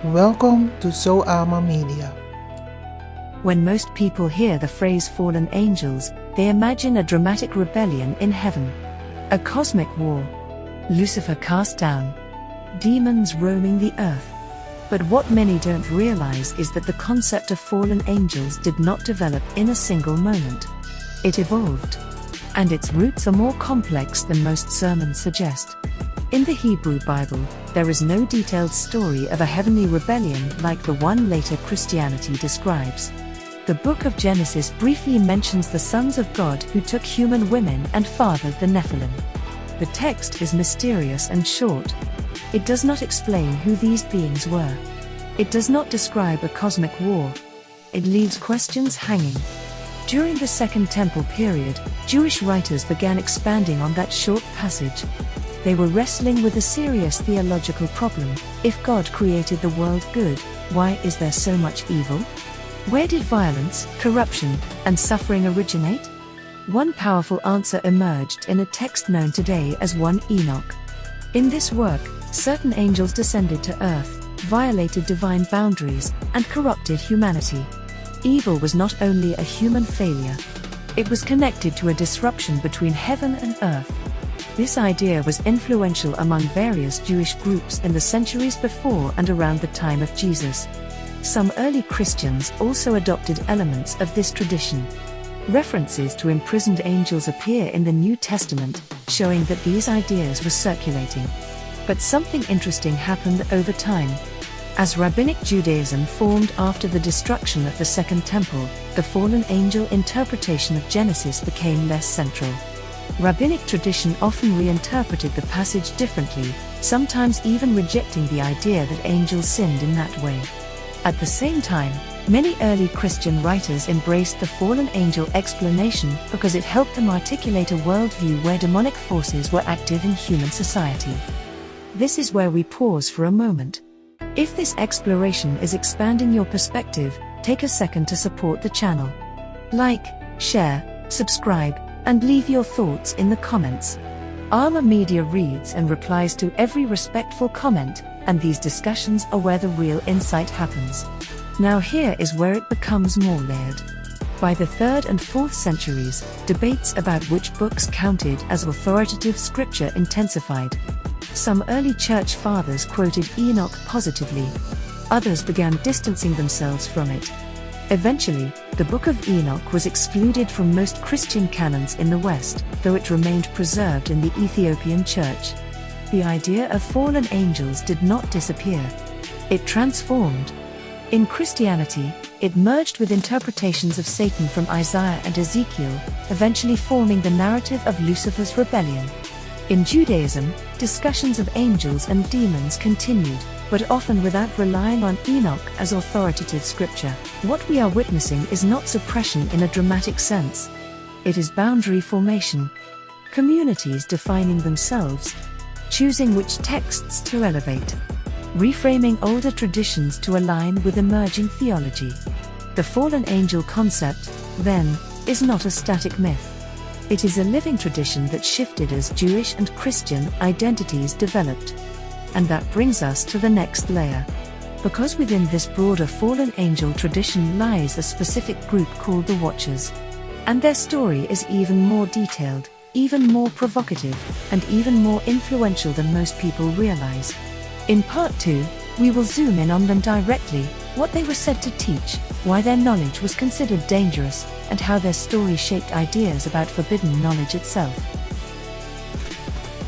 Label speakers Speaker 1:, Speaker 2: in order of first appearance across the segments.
Speaker 1: Welcome to Soama Media.
Speaker 2: When most people hear the phrase fallen angels, they imagine a dramatic rebellion in heaven. A cosmic war. Lucifer cast down. Demons roaming the earth. But what many don't realize is that the concept of fallen angels did not develop in a single moment. It evolved. And its roots are more complex than most sermons suggest. In the Hebrew Bible, there is no detailed story of a heavenly rebellion like the one later Christianity describes. The book of Genesis briefly mentions the sons of God who took human women and fathered the Nephilim. The text is mysterious and short. It does not explain who these beings were. It does not describe a cosmic war. It leaves questions hanging. During the Second Temple period, Jewish writers began expanding on that short passage. They were wrestling with a serious theological problem. If God created the world good, why is there so much evil? Where did violence, corruption, and suffering originate? One powerful answer emerged in a text known today as 1 Enoch. In this work, certain angels descended to earth, violated divine boundaries, and corrupted humanity. Evil was not only a human failure. It was connected to a disruption between heaven and earth. This idea was influential among various Jewish groups in the centuries before and around the time of Jesus. Some early Christians also adopted elements of this tradition. References to imprisoned angels appear in the New Testament, showing that these ideas were circulating. But something interesting happened over time. As Rabbinic Judaism formed after the destruction of the Second Temple, the fallen angel interpretation of Genesis became less central. Rabbinic tradition often reinterpreted the passage differently, sometimes even rejecting the idea that angels sinned in that way. At the same time, many early Christian writers embraced the fallen angel explanation because it helped them articulate a worldview where demonic forces were active in human society. This is where we pause for a moment. If this exploration is expanding your perspective, take a second to support the channel. Like, share, subscribe, and leave your thoughts in the comments. Arma Media reads and replies to every respectful comment, and these discussions are where the real insight happens. Now here is where it becomes more layered. By the 3rd and 4th centuries, debates about which books counted as authoritative scripture intensified. Some early church fathers quoted Enoch positively. Others began distancing themselves from it. Eventually, the Book of Enoch was excluded from most Christian canons in the West, though it remained preserved in the Ethiopian Church. The idea of fallen angels did not disappear. It transformed. In Christianity, it merged with interpretations of Satan from Isaiah and Ezekiel, eventually forming the narrative of Lucifer's rebellion. In Judaism, discussions of angels and demons continued, but often without relying on Enoch as authoritative scripture. What we are witnessing is not suppression in a dramatic sense. It is boundary formation. Communities defining themselves, choosing which texts to elevate, reframing older traditions to align with emerging theology. The fallen angel concept, then, is not a static myth. It is a living tradition that shifted as Jewish and Christian identities developed. And that brings us to the next layer. Because within this broader fallen angel tradition lies a specific group called the Watchers. And their story is even more detailed, even more provocative, and even more influential than most people realize. In part 2, we will zoom in on them directly, what they were said to teach, why their knowledge was considered dangerous, and how their story shaped ideas about forbidden knowledge itself.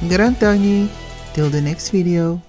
Speaker 1: Garantani, till the next video.